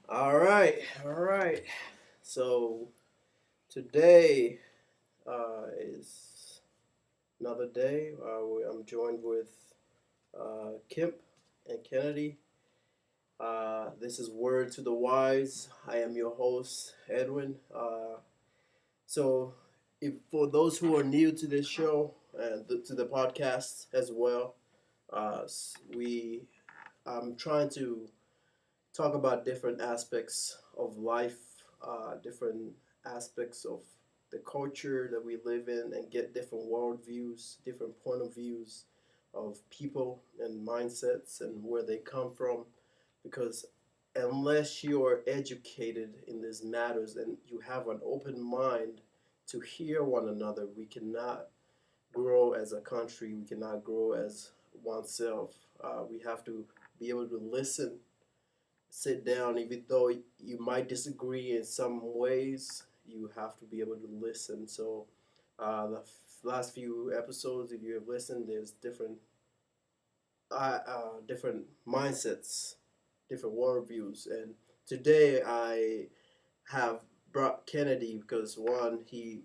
All right. So today is another day. I'm joined with Kip and Kennedy. This is Word to the Wise. I am your host, Edwin. So, if for those who are new to this show and to the podcast as well, we I'm trying to talk about different aspects of life, different aspects of the culture that we live in, and get different worldviews, different point of views of people and mindsets and where they come from. Because unless you are educated in these matters and you have an open mind to hear one another, we cannot grow as a country. We cannot grow as oneself. We have to be able to listen, sit down, even though you might disagree in some ways, you have to be able to listen. So, the last few episodes, if you have listened, there's different mindsets, different worldviews, and today I have brought Kennedy because one,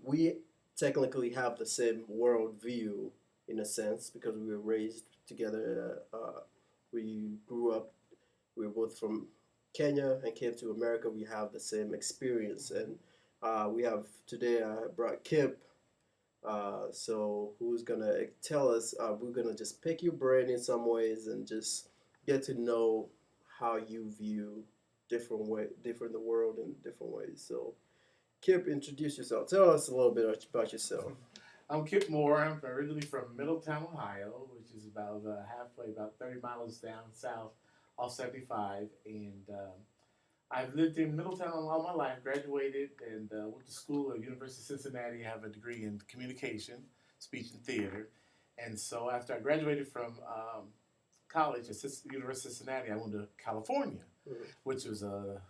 we technically have the same worldview in a sense because we were raised together. We grew up. We were both from Kenya and came to America. We have the same experience, and we have today. I brought Kip. Who's gonna tell us? We're gonna just pick your brain in some ways and just get to know how you view different the world in different ways. So, Kip, introduce yourself. Tell us a little bit about yourself. I'm Kip Moore. I'm originally from Middletown, Ohio, which is about halfway, about 30 miles down south off 75. And I've lived in Middletown all my life, graduated and went to school at University of Cincinnati. I have a degree in communication, speech, and theater. And so after I graduated from college at University of Cincinnati, I went to California, Mhm. which was a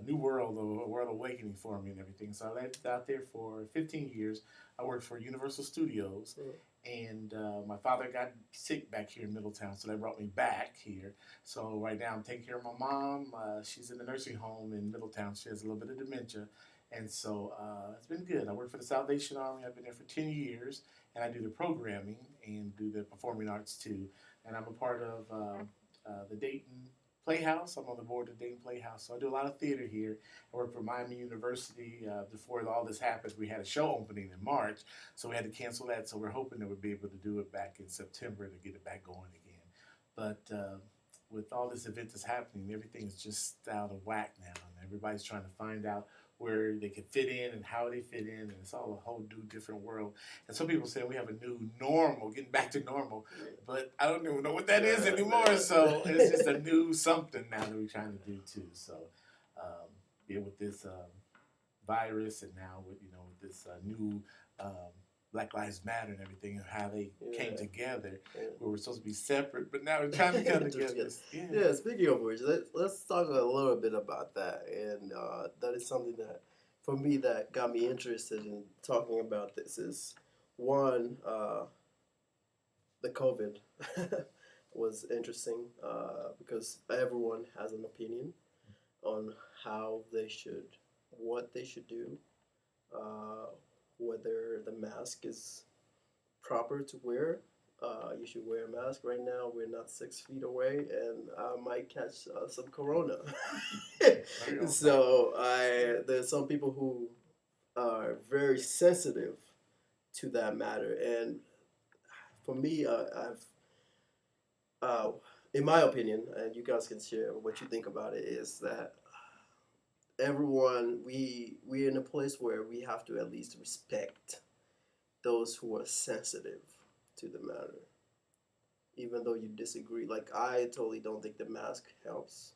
new world, a world awakening for me and everything. So I lived out there for 15 years. I worked for Universal Studios, Mhm. and my father got sick back here in Middletown, so they brought me back here. So right now I'm taking care of my mom. She's in the nursing home in Middletown. She has a little bit of dementia. And so it's been good. I work for the Salvation Army. I've been there for 10 years, and I do the programming and do the performing arts too. And I'm a part of the Dayton Playhouse. I'm on the board of the Dayton Playhouse, so I do a lot of theater here. I work for Miami University. Before all this happened, we had a show opening in March, so we had to cancel that. So we're hoping that we'll be able to do it back in September to get it back going again. But with all this event that's happening, everything is just out of whack now, and everybody's trying to find out where they can fit in and how they fit in, and it's all a whole new different world. And some people say we have a new normal, getting back to normal, but I don't even know what that is anymore. So it's just a new something now that we're trying to do too. So yeah, with this virus, and now with with this new Black Lives Matter and everything, and how they came Yeah. together. Yeah. We were supposed to be separate, but now we're trying to come together. Yeah. Yeah, speaking of which, let's talk a little bit about that. And that is something that, for me, that got me interested in talking about this is one, the COVID was interesting because everyone has an opinion on how they should, what they should do, uh, whether the mask is proper to wear. You should wear a mask. Right now, we're not 6 feet away, and I might catch some corona. So there's some people who are very sensitive to that matter, and for me, I've, uh, in my opinion, and you guys can share what you think about it, is that everyone we're in a place where we have to at least respect those who are sensitive to the matter, even though you disagree. Like I totally don't think the mask helps.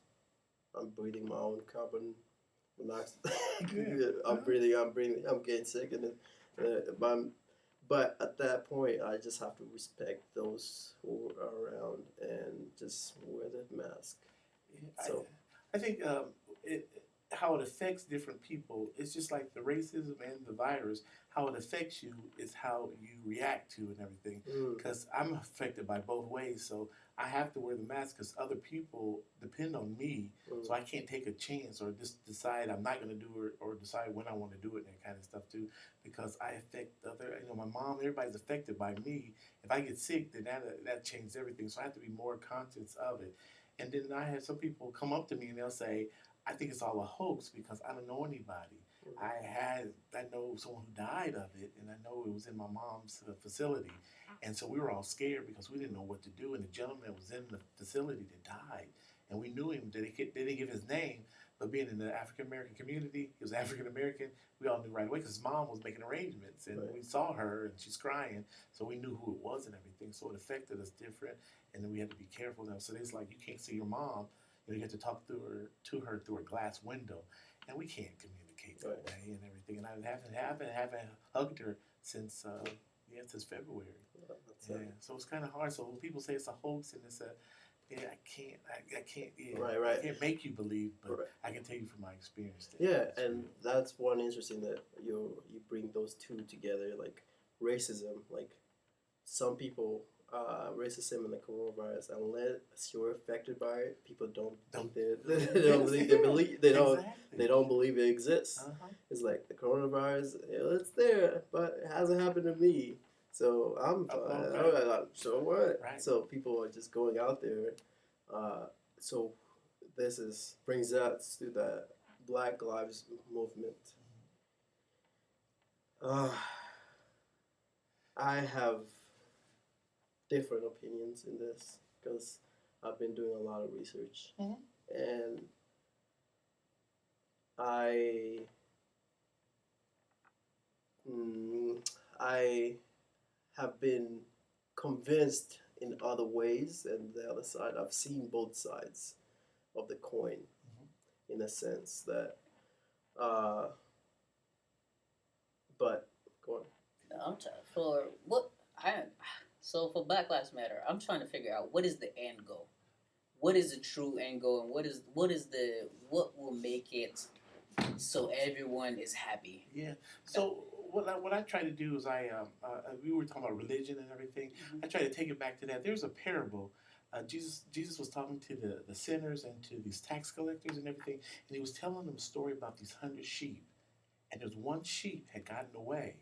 I'm breathing my own carbon monoxide. I'm breathing. I'm getting sick, and but at that point, I just have to respect those who are around and just wear the mask. I, So I think it, how it affects different people. It's just like the racism and the virus. How it affects you is how you react to and everything. Mm. Because I'm affected by both ways, so I have to wear the mask because other people depend on me. Mm. So I can't take a chance or just decide I'm not going to do it or decide when I want to do it and that kind of stuff too. Because I affect other, my mom, everybody's affected by me. If I get sick, then that changes everything. So I have to be more conscious of it. And then I have some people come up to me and they'll say, I think it's all a hoax because I don't know anybody. Mm. I know someone who died of it, and I know it was in my mom's facility, and so we were all scared because we didn't know what to do. And the gentleman was in the facility that died, and we knew him. They didn't give his name, but being in the African American community, he was African American. We all knew right away because his mom was making arrangements, and Right. we saw her, and she's crying, so we knew who it was and everything. So it affected us different, and then we had to be careful now. So it's like you can't see your mom. You have to talk to her through a glass window, and we can't communicate that Right. way and everything. And I haven't hugged her since since February. Yeah, that's Yeah, so it's kind of hard. So when people say it's a hoax and it's a I can't, yeah, Right, I right. can't make you believe, but Right. I can tell you from my experience. That Yeah, it's and real. that's one interesting that you bring those two together, like racism. Like some people, racism and the coronavirus, unless you're affected by it, people don't think that they don't think they believe Exactly. they don't believe it exists. Uh-huh. It's like the coronavirus, it's there, but it hasn't happened to me. So I'm fine. Okay. So what? Right. So people are just going out there. So brings us to the Black Lives Movement. I have different opinions in this because I've been doing a lot of research, Mhm. and I I have been convinced in other ways, and the other side. I've seen both sides of the coin, in a sense that, but go on. I'm trying for what I so for Black Lives Matter. I'm trying to figure out what is the end goal. What is the true end goal, and what will make it so everyone is happy? Yeah. So what I try to do is we were talking about religion and everything. Mm-hmm. I try to take it back to that. There's a parable. Jesus was talking to the sinners and to these tax collectors and everything, and he was telling them a story about these 100 sheep, and there's one sheep had gotten away.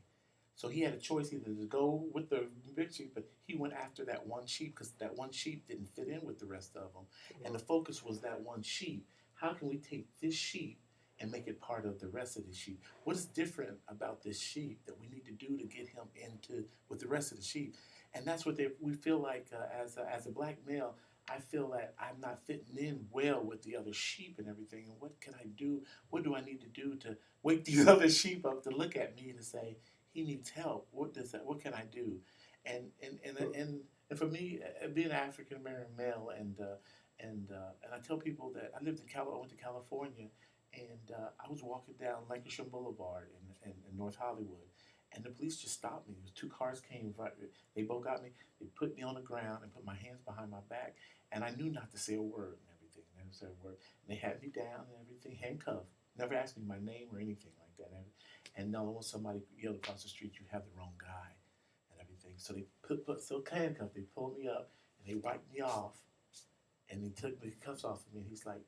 So he had a choice either to go with the big sheep, but he went after that one sheep because that one sheep didn't fit in with the rest of them. And the focus was that one sheep. How can we take this sheep and make it part of the rest of the sheep? What is different about this sheep that we need to do to get him into with the rest of the sheep? And that's what we feel like as a black male. I feel that I'm not fitting in well with the other sheep and everything. And what can I do? What do I need to do to wake these other sheep up to look at me and say, he needs help. What can I do? And for me, being an African American male, and I tell people that I went to California, and I was walking down Lancashire Boulevard in North Hollywood, and the police just stopped me. It was two cars came right. They both got me. They put me on the ground and put my hands behind my back, and I knew not to say a word and everything. Never said a word. And they had me down and everything, handcuffed. Never asked me my name or anything like that. And no, when somebody yelled across the street, you have the wrong guy and everything. So they so handcuffed. They pulled me up and they wiped me off, and they took the cuffs off of me. And he's like,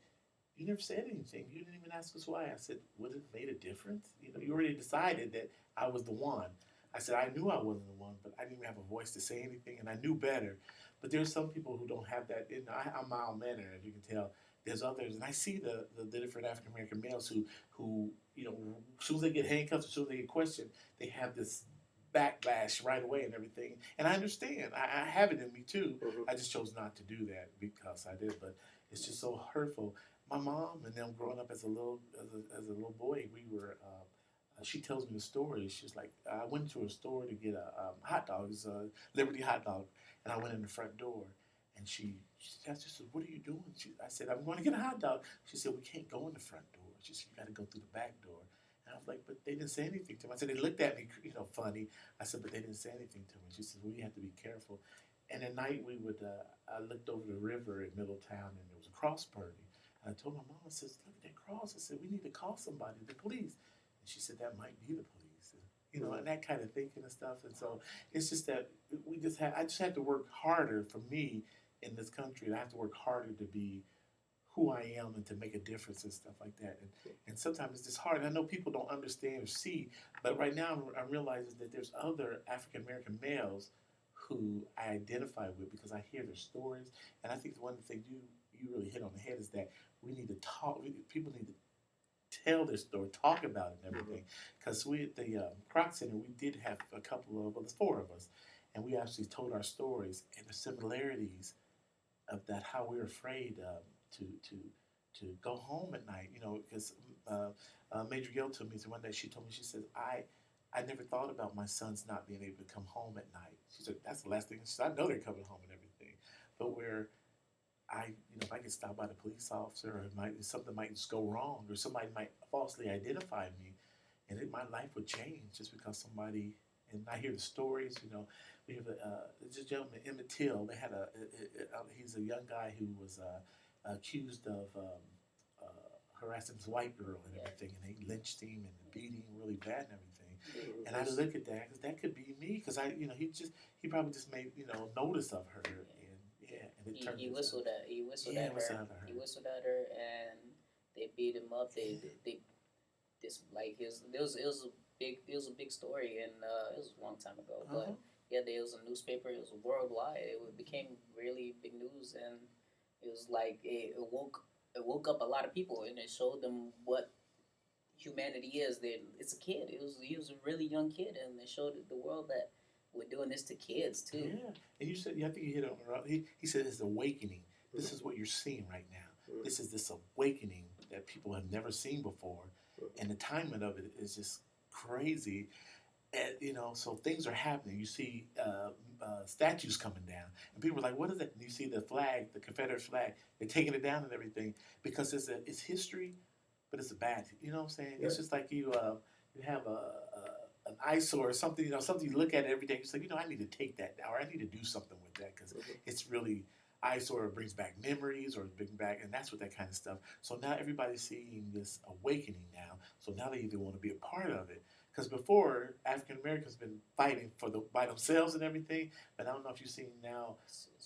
"You never said anything. You didn't even ask us why." I said, "Would it have made a difference? You already decided that I was the one." I said, "I knew I wasn't the one, but I didn't even have a voice to say anything, and I knew better." But there's some people who don't have that. I'm mild mannered, as you can tell. There's others, and I see the different African American males who as soon as they get handcuffed, as soon as they get questioned, they have this backlash right away and everything. And I understand. I have it in me too. Mhm. I just chose not to do that because I did. But it's just so hurtful. My mom and them growing up as a little boy, we were. She tells me the story. She's like, I went to a store to get a hot dog, it's a Liberty hot dog, and I went in the front door, and she asked, "What are you doing?" I said, "I'm going to get a hot dog." She said, "We can't go in the front door." She said, "You got to go through the back door." And I was like, "But they didn't say anything to me." I said, "They looked at me, funny." I said, "But they didn't say anything to me." She said, "Well, you have to be careful." And at night I looked over the river in Middletown, and there was a cross burning. I told my mom, I said, look at that cross. I said, we need to call somebody, the police. And she said, that might be the police. And, and that kind of thinking and stuff. And so it's just that I just had to work harder for me in this country. I have to work harder to be who I am and to make a difference and stuff like that. And sometimes it's just hard. And I know people don't understand or see, but right now I'm realizing that there's other African American males who I identify with because I hear their stories. And I think one thing you really hit on the head is that we need to talk. People need to tell their story, talk about it and everything. Because we at the Croc Center, we did have a couple of, well, there's 4 of us, and we actually told our stories and the similarities of that, how we're afraid to go home at night. Because Major Gill told me one day, she told me, she says, I never thought about my sons not being able to come home at night. She said, that's the last thing. She said, I know they're coming home and everything. But where if I get stopped by the police officer, or something might just go wrong, or somebody might falsely identify me, and my life would change just because somebody, and I hear the stories, we have this gentleman, Emmett Till, they had he's a young guy who was accused of harassing this white girl and everything, and they lynched him and beat him really bad and everything. And I look at that because that could be me, because he probably just made notice of her, and he whistled at her. He whistled at her, and they beat him up. They this like it was a big story, and it was a long time ago, but there was a newspaper. It was worldwide. It became really big news, and it was like it woke up a lot of people, and it showed them what humanity is. That it's a kid. He was a really young kid, and it showed the world that we're doing this to kids too. Yeah, and you said, I think you hit on it. He said it's awakening. This is what you're seeing right now. This is this awakening that people have never seen before, and the timing of it is just crazy. And so things are happening. You see statues coming down, and people are like, "What is it?" And you see the flag, the Confederate flag. They're taking it down and everything because it's history, but it's a bad. You know what I'm saying? Yeah. It's just like you have an eyesore or something. Something you look at every day. You say, I need to take that, or I need to do something with that because it's really eyesore. It brings back memories, or brings back, and that's what that kind of stuff. So now everybody's seeing this awakening now. So now they either want to be a part of it. Because before, African Americans been fighting by themselves and everything, but I don't know if you've seen now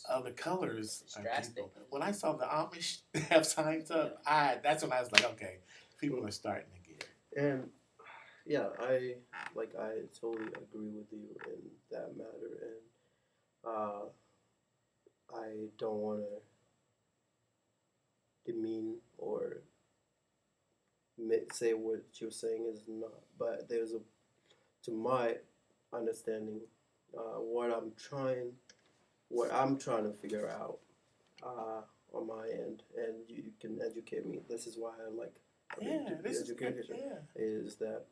other colors are people. When I saw the Amish have signs up, that's when I was like, okay, people are starting to get it. And yeah, I totally agree with you in that matter, and I don't want to demean or say what you're saying is not, but to my understanding, what I'm trying to figure out on my end, and you can educate me. This is why I like education. Is that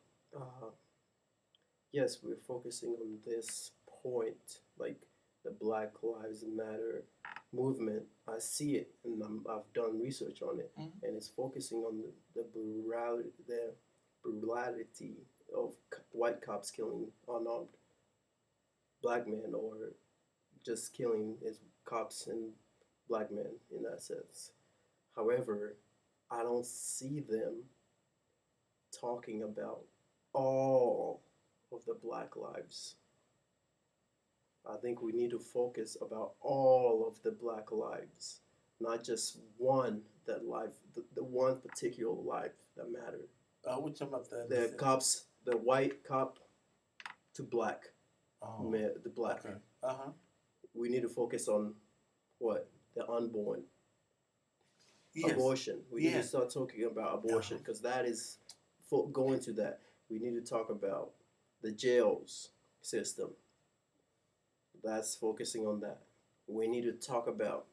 yes, we're focusing on this point, like the Black Lives Matter movement. I see it, and I've done research on it, and it's focusing on the brutality of white cops killing unarmed black men, or just killing his cops and black men in that sense. However, I don't see them talking about all of the Black lives. I think we need to focus about all of the Black lives, not just one the one particular life that mattered. We're talking about the cops, the white cop to black, the black. Okay. We need to focus on what? The unborn. Yes. Abortion. We need to start talking about abortion, because that is going to that. We need to talk about the jails system. That's focusing on that. We need to talk about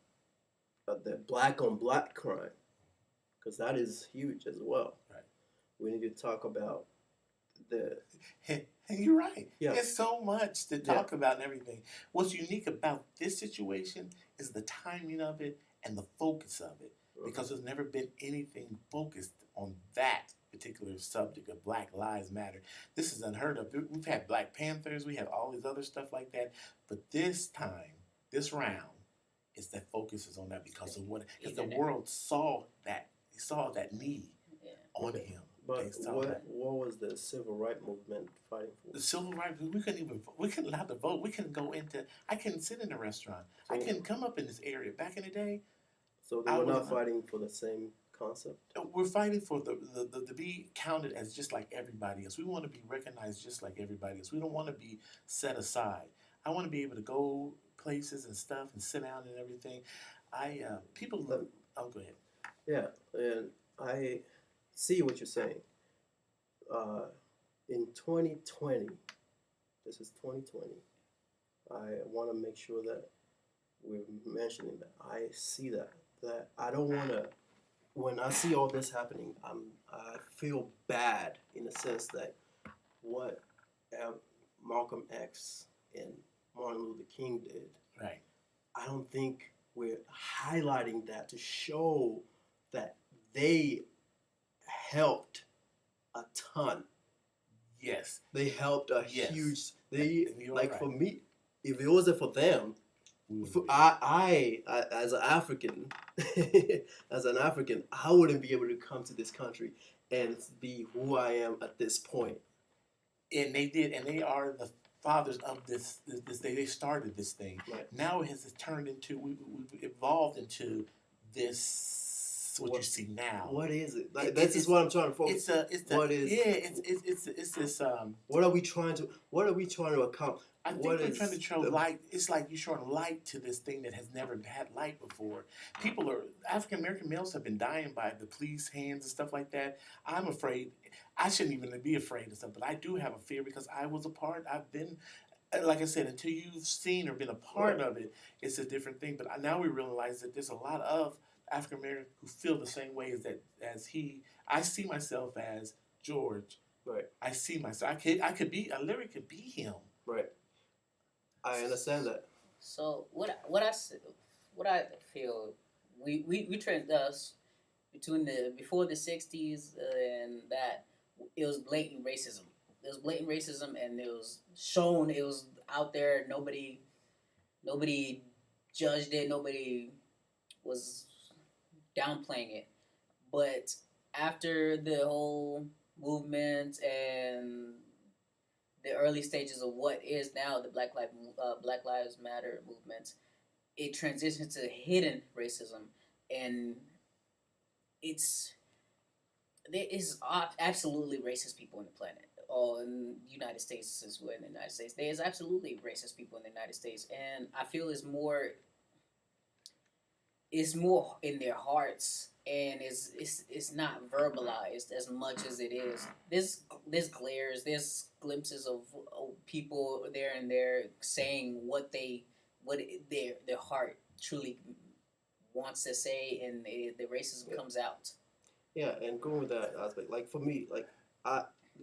the black on black crime, because that is huge as well. Right. We need to talk about the... You're right. Yeah. There's so much to talk about and everything. What's unique about this situation is the timing of it and the focus of it, because there's never been anything focused on that particular subject of Black Lives Matter. This is unheard of. We've had Black Panthers, we have all these other stuff like that, but this time, this round, is that focus is on that because of what the world saw that He saw that need Yeah. on him. But They saw what that. was the civil rights movement fighting for? The civil rights, we couldn't allow to vote. We couldn't go into, I couldn't sit in a restaurant. I So, couldn't come up in this area. Back in the day, so they I were was not allowed. fighting for the same concept. We're fighting for to be counted as just like everybody else. We want to be recognized just like everybody else. We don't want to be set aside. I want to be able to go places and stuff and sit down and everything. People But, look. Oh, go ahead. yeah, and I see what you're saying. Uh, in 2020, this is 2020. I want to make sure that we're mentioning that. I see that I don't want to. When I see all this happening, I feel bad in the sense that what Malcolm X and Martin Luther King did. Right. I don't think we're highlighting that to show that they helped a ton. Yes. They helped a Yes. huge. They You're like right. for me, if it wasn't for them, I as an African, as an African, I wouldn't be able to come to this country and be who I am at this point. And they did, and they are the fathers of this thing. They started this thing. Right. Now it has turned into, we've evolved into this, what you see now. What is it? Like, this is what I'm trying to focus. What is? It's this. What are we trying to? What are we trying to accomplish? I think What we're is trying to show the- light. It's like you're showing light to this thing that has never had light before. African American males have been dying by the police hands and stuff like that. I'm afraid. I shouldn't even be afraid of stuff, but I do have a fear because I was a part. I've been, like I said, until you've seen or been a part of it, it's a different thing. But now we realize that there's a lot of African Americans who feel the same way as he. I see myself as George. Right. I see myself. I literally could be him. Right. I understand that. So what I feel we trans us between the before the '60s and that it was blatant racism. It was blatant racism, and it was shown. It was out there. Nobody judged it. Nobody was downplaying it. But after the whole movement and the early stages of what is now the Black Lives Matter movement, it transitions to hidden racism, and there is absolutely racist people on the planet, or in the United States, since we're in the United States. There's absolutely racist people in the United States, and I feel it's more in their hearts, and it's not verbalized as much as it is. There's glares, there's glimpses of people there and there saying what their heart truly wants to say, and the racism comes out. Yeah, and going with that aspect, like for me,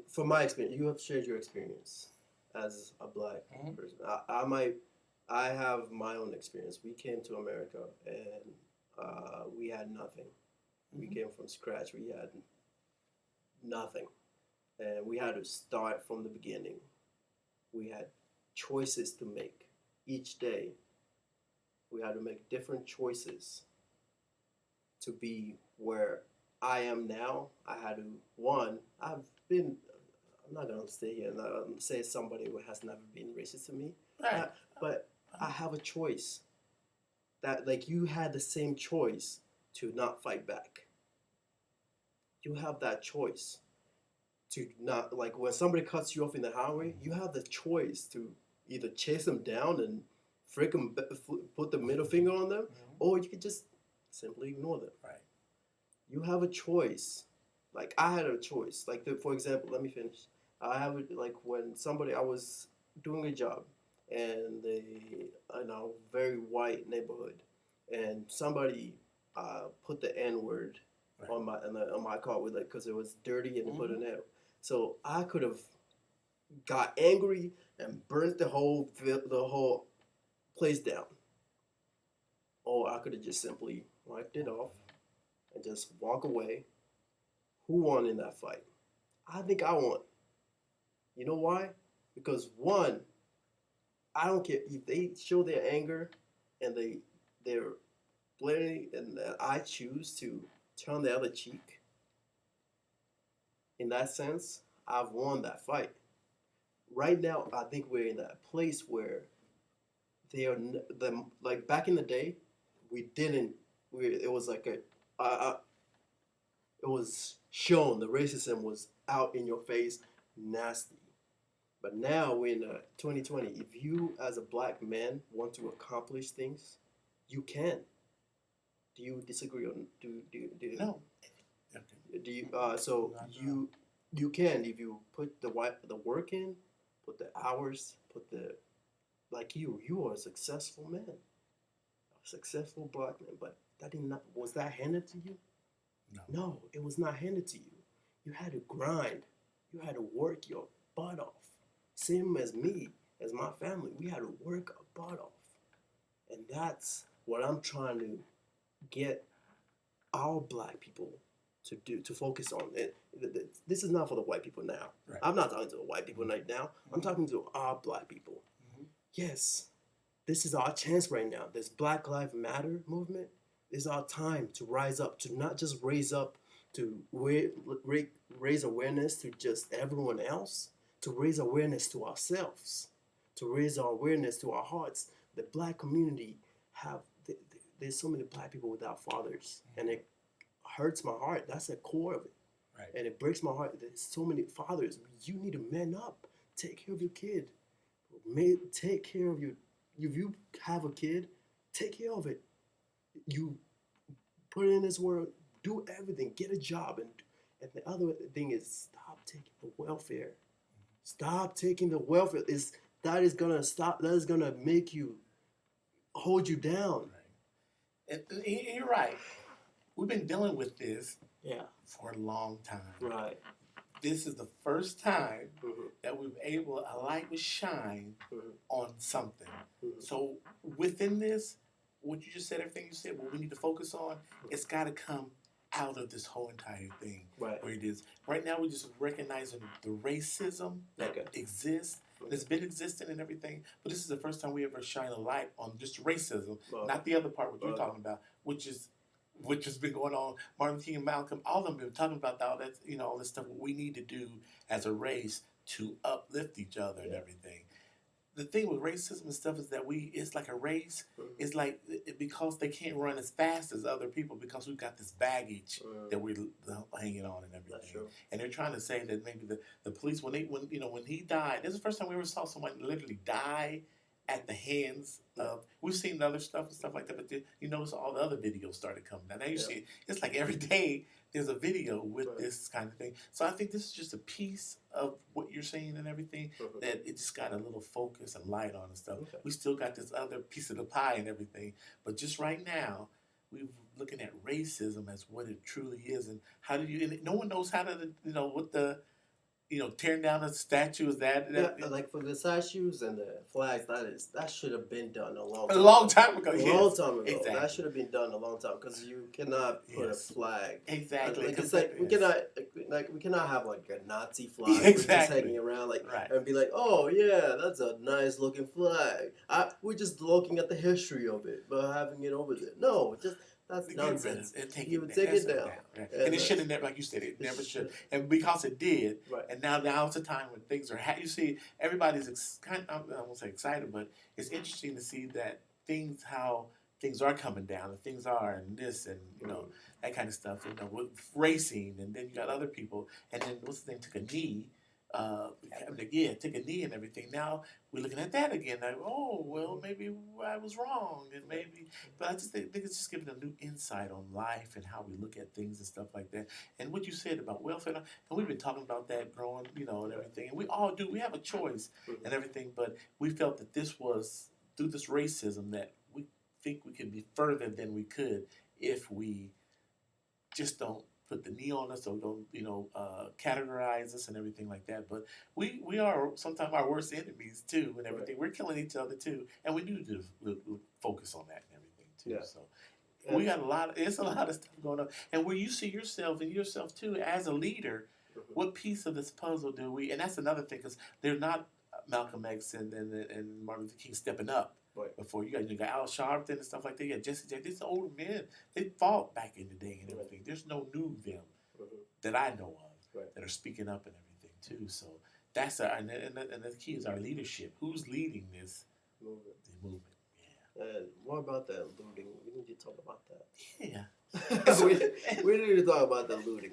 from my experience, you have shared your experience as a black person. I have my own experience. We came to America and we had nothing. We came from scratch. We had nothing, and we had to start from the beginning. We had choices to make each day. We had to make different choices to be where I am now. I had to, I'm not going to stay here and say somebody who has never been racist to me, Right. but I have a choice. That, like, you had the same choice to not fight back. You have that choice to not, like, when somebody cuts you off in the highway, you have the choice to either chase them down and put the middle finger on them, or you could just simply ignore them. Right. You have a choice. Like, I had a choice. Like, for example, let me finish. I was doing a job in a very white neighborhood, and somebody put the N-word on my car with because it was dirty and they put an N. So I could have got angry and burnt the whole place down, or I could have just simply wiped it off and just walk away. Who won in that fight? I think I won. You know why? Because one, I don't care if they show their anger and they're blaring, and I choose to turn the other cheek, in that sense, I've won that fight. Right now, I think we're in that place where they are like back in the day, we didn't. It was like it was shown the racism was out in your face, nasty. But now we're in 2020. If you, as a black man, want to accomplish things, you can. Do you disagree on do No. do you so Not at you can if you put the work in, put the hours, put the like you are a successful man, a successful black man. But that did not was that handed to you? No. No, it was not handed to you. You had to grind. You had to work your butt off. Same as me, as my family, we had to work our butt off. And that's what I'm trying to get our black people to do, to focus on. This is not for the white people now. Right. I'm not talking to the white people right now. I'm talking to our black people. Mm-hmm. Yes, this is our chance right now. This Black Lives Matter movement is our time to rise up, to not just raise up, to raise awareness to just everyone else, to raise awareness to ourselves, to raise our awareness to our hearts. The black community there's so many black people without fathers, and it hurts my heart. That's the core of it. Right. And it breaks my heart. There's so many fathers. You need to man up. Take care of your kid. Take care of your. If you have a kid, take care of it. You put it in this world. Do everything. Get a job. And the other thing is stop taking the welfare. Stop taking the welfare. That is gonna stop. That is gonna make you hold you down. Right. And you're right. We've been dealing with this for a long time. Right. This is the first time that we've able a light was shine on something. So within this, what you just said, everything you said, what we need to focus on, it's got to come out of this whole entire thing. Right. Where it is right now, we're just recognizing the racism that exists. It's been existing and everything, but this is the first time we ever shine a light on just racism, not the other part what you're talking about, which has been going on. Martin Luther King and Malcolm, all of them have been talking about all that, all this stuff. What we need to do as a race to uplift each other and everything. The thing with racism and stuff is that it's like a race. It's like because they can't run as fast as other people because we've got this baggage that we're hanging on and everything. And they're trying to say that maybe the police when he died, this is the first time we ever saw someone literally die at the hands of. We've seen other stuff and stuff like that, but you notice all the other videos started coming down. Now you see it's like every day there's a video with this kind of thing. So I think this is just a piece of what you're saying and everything that it just got a little focus and light on and stuff. We still got this other piece of the pie and everything, but just right now we're looking at racism as what it truly is, and how do you? And no one knows how to, what the. Tearing down a statue is that like for the statues and the flags, that should have been done a long time ago. Exactly. That should have been done a long time because you cannot put a flag. Exactly. It's like we cannot have like a Nazi flag just hanging around and be like, oh yeah, that's a nice looking flag. We're just looking at the history of it, but having it over there. No, that's nonsense. You would take it down. Right. And it should have never, like you said, it never should. And because it did, and now it's a time when things are, you see, everybody's kind of, I won't say excited, but it's interesting to see that how things are coming down, and things are, and this, and, that kind of stuff, with racing, and then you got other people, and then what's the name, took a knee, took a knee and everything. Now we're looking at that again. Like, oh, well, maybe I was wrong, and but I just think it's just giving a new insight on life and how we look at things and stuff like that. And what you said about welfare, and we've been talking about that growing, and everything. And we all do. We have a choice and everything, but we felt that this was through this racism that we think we could be further than we could if we just don't put the knee on us or don't, categorize us and everything like that. But we are sometimes our worst enemies too and everything. We're killing each other too. And we do focus on that and everything too. Yeah. So we got it's a lot of stuff going on. And where you see yourself and yourself too as a leader, what piece of this puzzle do we, and that's another thing, because they're not Malcolm X and Martin Luther King stepping up Right. Before you got Al Sharpton and stuff like that. Yeah, Jesse Jackson. These are older men. They fought back in the day and everything. There's no new them that I know of that are speaking up and everything too. So that's and the key is our leadership. Who's leading this movement? The movement. What about that looting? We need to talk about that. Yeah. we need to talk about the looting.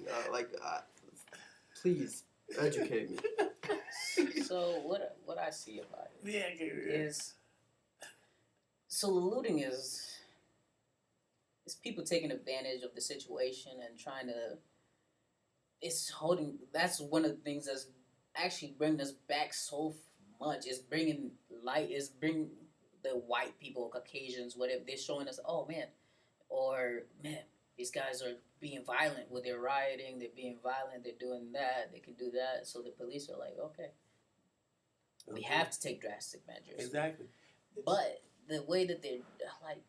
Please educate me. So what I see about it Yeah. is, so the looting is people taking advantage of the situation and trying to. That's one of the things that's actually bringing us back so much. It's bringing light. It's bringing the white people, Caucasians, whatever. They're showing us, oh man, or man, these guys are being violent with their rioting. They're being violent. They're doing that. They can do that. So the police are like, okay, we have to take drastic measures. Exactly. But the way that they're like,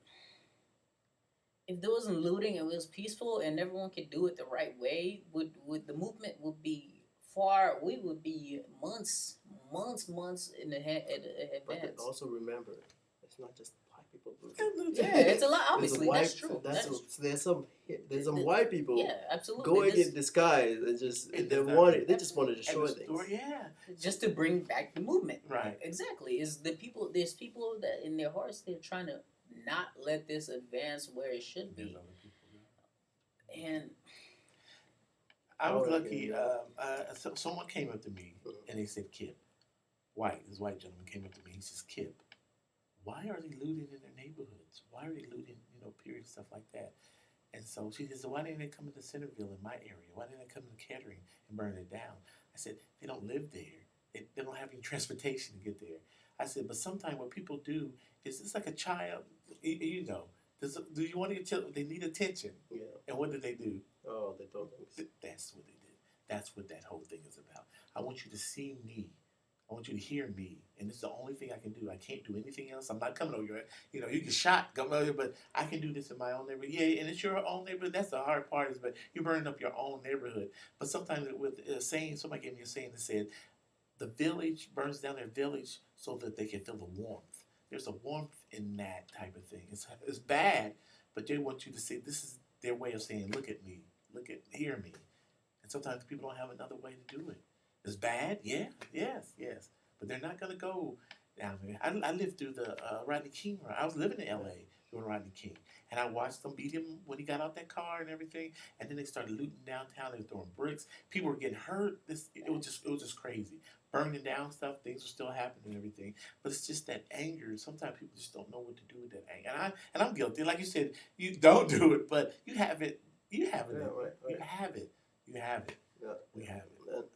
if there wasn't looting and it was peaceful and everyone could do it the right way, would the movement would be far? We would be months in advance. But also remember, it's not just black people looting. Yeah, it's a lot. Obviously, that's true. There's some white people. Yeah, absolutely. Going in disguise and they just want to destroy things. Yeah, just to bring back the movement. Right. Exactly. There's people that in their hearts they're trying to not let this advance where it should be. And I was lucky. Someone came up to me and they said, "Kip, this white gentleman came up to me. He says, Kip, why are they looting in their neighborhoods? Why are they looting, period, stuff like that?" And so she says, "Why didn't they come into Centerville in my area? Why didn't they come to Kettering and burn it down?" I said, "They don't live there. They don't have any transportation to get there." I said, "But sometimes what people do is it's like a child, do you want to get children? They need attention." Yeah. And what do they do? Oh, they throw things. That's what they did. That's what that whole thing is about. I want you to see me. I want you to hear me. And it's the only thing I can do. I can't do anything else. I'm not coming over here. You get shot, come over here, but I can do this in my own neighborhood. Yeah, and it's your own neighborhood. That's the hard part but you're burning up your own neighborhood. But sometimes with a saying, somebody gave me a saying that said, the village burns down their village so that they can feel the warmth. There's a warmth in that type of thing. It's bad, but they want you to see, this is their way of saying, look at me, hear me. And sometimes people don't have another way to do it. It's bad, yes. But they're not going to go down there. I lived through the Rodney King run. I was living in L.A. during Rodney King. And I watched them beat him when he got out that car and everything. And then they started looting downtown. They were throwing bricks. People were getting hurt. It was just crazy. Burning down stuff. Things were still happening and everything. But it's just that anger. Sometimes people just don't know what to do with that anger. And I'm guilty. Like you said, you don't do it, but you have it. You have it. Yeah, right. You have it. You have it. Yeah. We have it.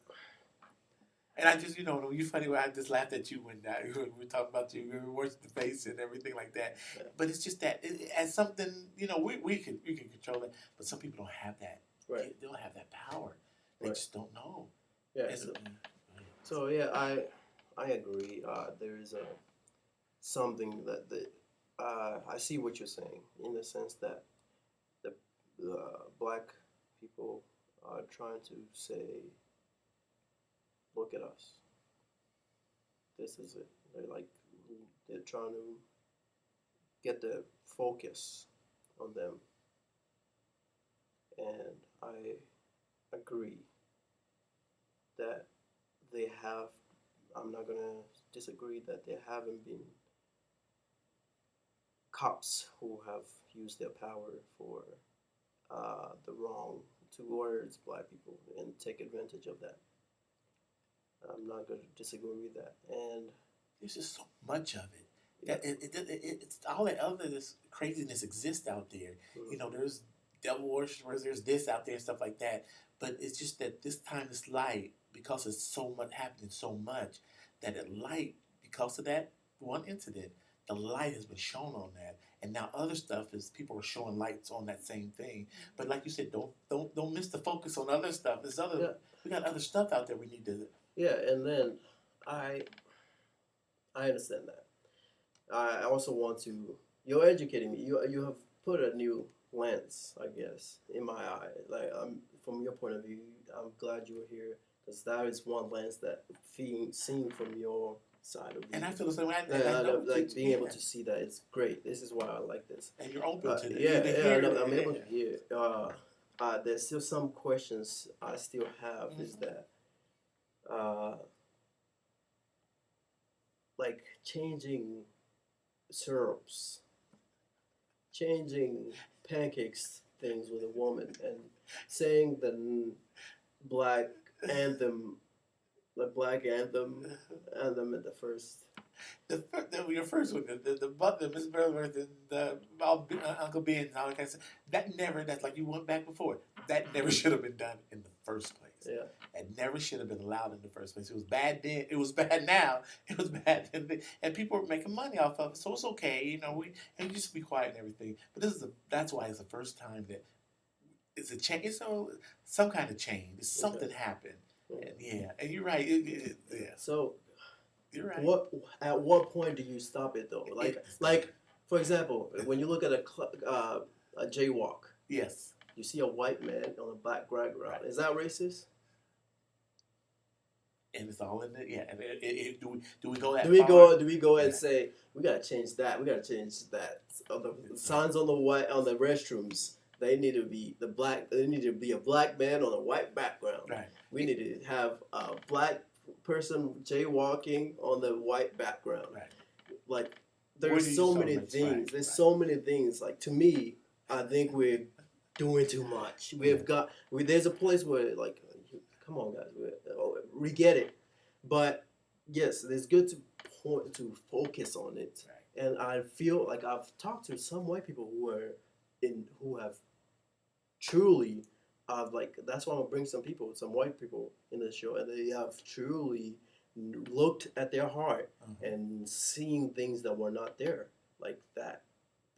And I just, you're funny when I just laughed at you when we were talking about you, we were watching the face and everything like that. Yeah. But it's just that, as something, we can control it, but some people don't have that. Right. They don't have that power. They just don't know. Yeah. So yeah, I agree. There is something that I see what you're saying in the sense that the black people are trying to say, look at us. This is it. They're trying to get the focus on them. And I agree that I'm not going to disagree that there haven't been cops who have used their power for the wrong towards black people and take advantage of that. I'm not going to disagree with that. And there's just so much of it. Yeah. It's all that other craziness exists out there. Mm-hmm. There's devil worshippers, there's this out there and stuff like that. But it's just that this time it's light because it's so much happening so much that at light, because of that one incident, the light has been shown on that. And now other stuff is people are showing lights on that same thing. But like you said, don't miss the focus on other stuff. We got other stuff out there we need to. Yeah, and then I understand that. I also want to. You're educating me. You have put a new lens, I guess, in my eye. From your point of view, I'm glad you were here because that is one lens that seen from your side of you. And I feel the same way. And I know like being able to see that, it's great. This is why I like this. And you're open to that. I'm able to hear. There's still some questions I still have. Is that like changing syrups, changing pancakes things with a woman, and saying the black anthem, anthem at the first. Your first one, the mother, Miss Bellworth, and Uncle Ben, and all that kind of stuff. That's like you went back before. That never should have been done in the first place. Yeah. It never should have been allowed in the first place. It was bad then. It was bad now. It was bad then. And people were making money off of it, so it's okay. And you just be quiet and everything. But that's why it's the first time that it's a change. It's some kind of change. It's something happened. And you're right. So. You're right. At what point do you stop it though? Like for example, when you look at a jaywalk, yes, you see a white man on a black background. Right. Is that racist? And it's all in the Do we go that? Do we go and say we gotta change that? We gotta change that. The signs on the restrooms. They need to be They need to be a black man on a white background. Right. We need to have a black person jaywalking on the white background. Right. Like there's so many things. Right. There's so many things. Like to me, I think we're doing too much. There's a place where like, come on guys, we get it. But yes, it's good to focus on it. Right. And I feel like I've talked to some white people who have truly. That's why I'm gonna bring some white people in the show, and they have truly looked at their heart and seen things that were not there, like that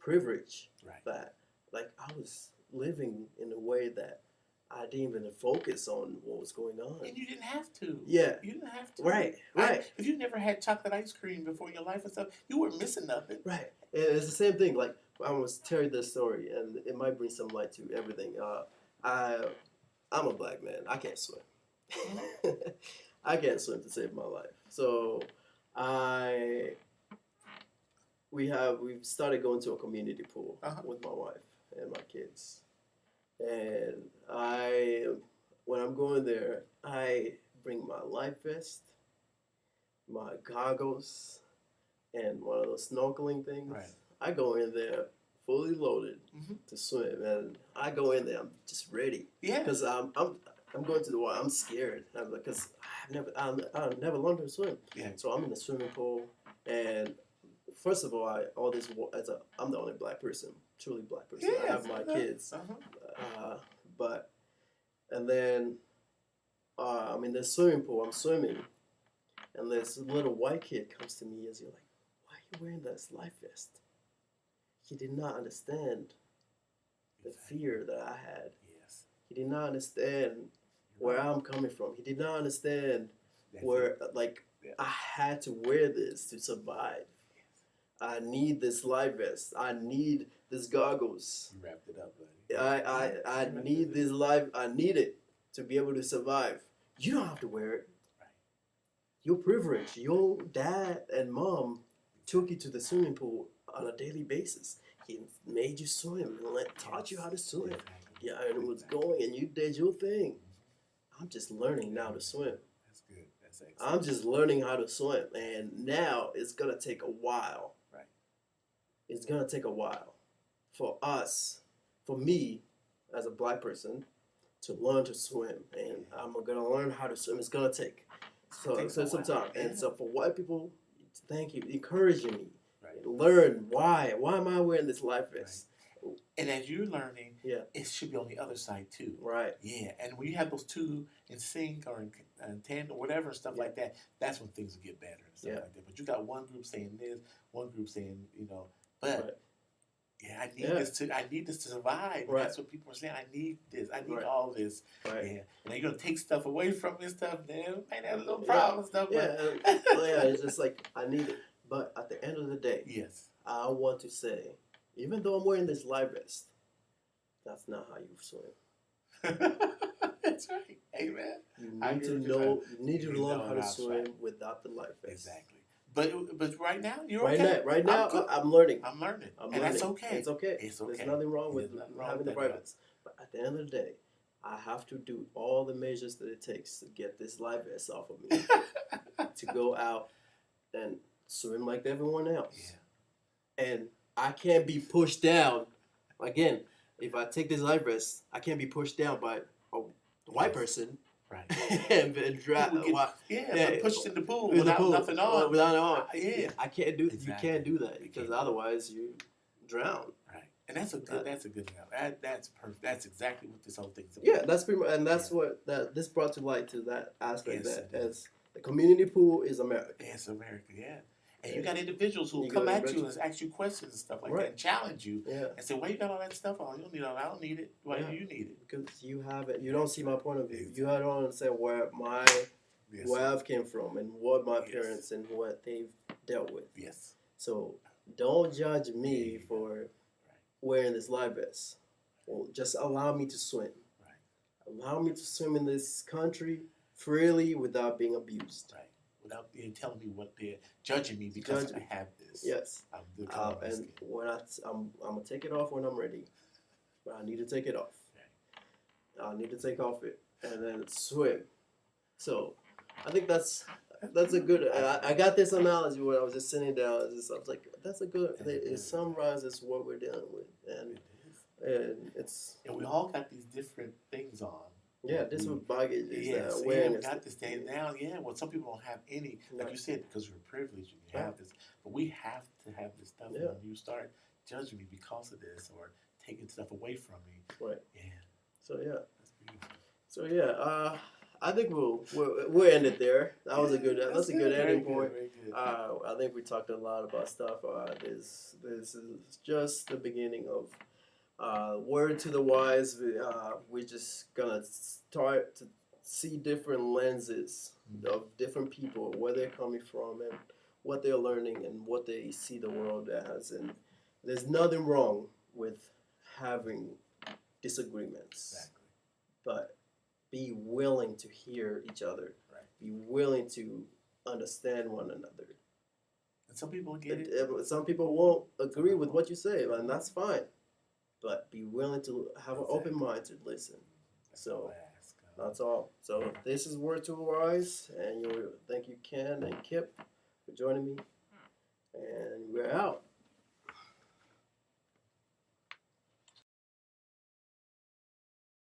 privilege, that like I was living in a way that I didn't even focus on what was going on. And you didn't have to. Yeah. You didn't have to. Right. If you never had chocolate ice cream before in your life and stuff, you weren't missing nothing. Right. And it's the same thing. Like I was telling this story, and it might bring some light to everything. I'm a black man. I can't swim. I can't swim to save my life. So we've started going to a community pool with my wife and my kids. And when I'm going there, I bring my life vest, my goggles, and one of those snorkeling things. Right. I go in there fully loaded to swim, and I go in there. I'm just ready. Yeah. Because I'm going to the water. I'm scared because I've never learned to swim. Yeah. So I'm in the swimming pool, and first of all, I'm the only black person, truly black person. Yes, I have my kids, and then I'm in the swimming pool. I'm swimming, and this little white kid comes to me as you're like, "Why are you wearing this life vest?" He did not understand the fear that I had. Yes. He did not understand where I'm coming from. He did not understand I had to wear this to survive. Yes. I need this life vest. I need this goggles. You wrapped it up, buddy. I need this life. I need it to be able to survive. You don't have to wear it. Right. You're privileged. Your dad and mom took you to the swimming pool on a daily basis. He made you swim and taught you how to swim. Exactly. Yeah, and it was going, and you did your thing. I'm just learning now to swim. That's good. That's excellent. I'm just learning how to swim, and now it's gonna take a while. Right. It's gonna take a while for me, as a black person, to learn to swim, and I'm gonna learn how to swim. It's gonna take some time, and so for white people, thank you, encouraging me. Right. Learn why am I wearing this life vest? Right. And as you're learning, it should be on the other side too. Right. Yeah. And when you have those two in sync or in tandem or whatever stuff like that, that's when things will get better and stuff like that. But you got one group saying this, one group saying, but I need this to survive. Right. That's what people are saying. I need this. I need all this. Right. Yeah. And you're gonna take stuff away from me and stuff, then might have a little problem and stuff. Yeah. It's just like I need it. But at the end of the day, yes, I want to say, even though I'm wearing this life vest, that's not how you swim. That's right. Amen. You need to learn how to swim without the life vest. Exactly. But right now you're Right okay. now, right now, I'm good. I'm learning. I'm learning, I'm and learning. that's okay. It's okay. It's okay. There's nothing wrong with There's nothing wrong having with the that, privates. But at the end of the day, I have to do all the measures that it takes to get this life vest off of me to go out and swim like everyone else. Yeah. And I can't be pushed down. Again, if I take this life vest, I can't be pushed down by a white Yes. person Right. and But pushed in the pool in the without pool, nothing on. without on. Yeah. I can't do. Exactly. You can't do that You because can't. otherwise you drown. Right. And that's a good. That's a good example. That's perfect. That's exactly what this whole thing's about. Yeah, that's pretty much, and that's Yeah. what this brought to light to that aspect Yes, that it is. as the community pool is America. Yes, America. Yeah. And Yeah. you got individuals who You come got at you individuals. and ask you questions and stuff like Right. that and challenge you Yeah, and say, "Why you got all that stuff on? You don't need all that. I don't need it. Why Yeah. do you need it?" because you have it. You don't see my point of view. Exactly. You don't understand where Yes. where I've came from and what my Yes. parents and what they've dealt with. Yes. So don't judge me Yeah. for wearing this life vest. Well, just allow me to swim. Right. Allow me to swim in this country freely without being abused. Right. Without telling me what they're judging me because Judge I me. have this. Yes. I'm the color of my And skin. when I'm gonna take it off when I'm ready, but I need to take it off. I need to take off it and then swim. So I think that's a good. I got this analogy when I was just sitting down. I was like, that's a good. It summarizes what we're dealing with, It is. and it's And we all got these different things on. different baggage is Yes, we awareness. got this thing now. Yeah, well, some people don't have any, like Right. you said, because we're privileged and you Right. have this. But we have to have this stuff. Yeah. When you start judging me because of this or taking stuff away from me, Right. yeah, So yeah. that's beautiful. So yeah. I think we'll end it there. That was a good. That's a good Very ending point. Very good. I think we talked a lot about stuff. This is just the beginning of word to the wise. We're just gonna start to see different lenses of different people, where they're coming from, and what they're learning, and what they see the world as. And there's nothing wrong with having disagreements, Exactly. but be willing to hear each other. Right. Be willing to understand one another. And some people get it. Some people won't agree with what you say, and that's fine. But be willing to have an open mind to listen. That's all So I ask. that's all. So this is Word to Wise, and thank you, Ken and Kip, for joining me. And we're out.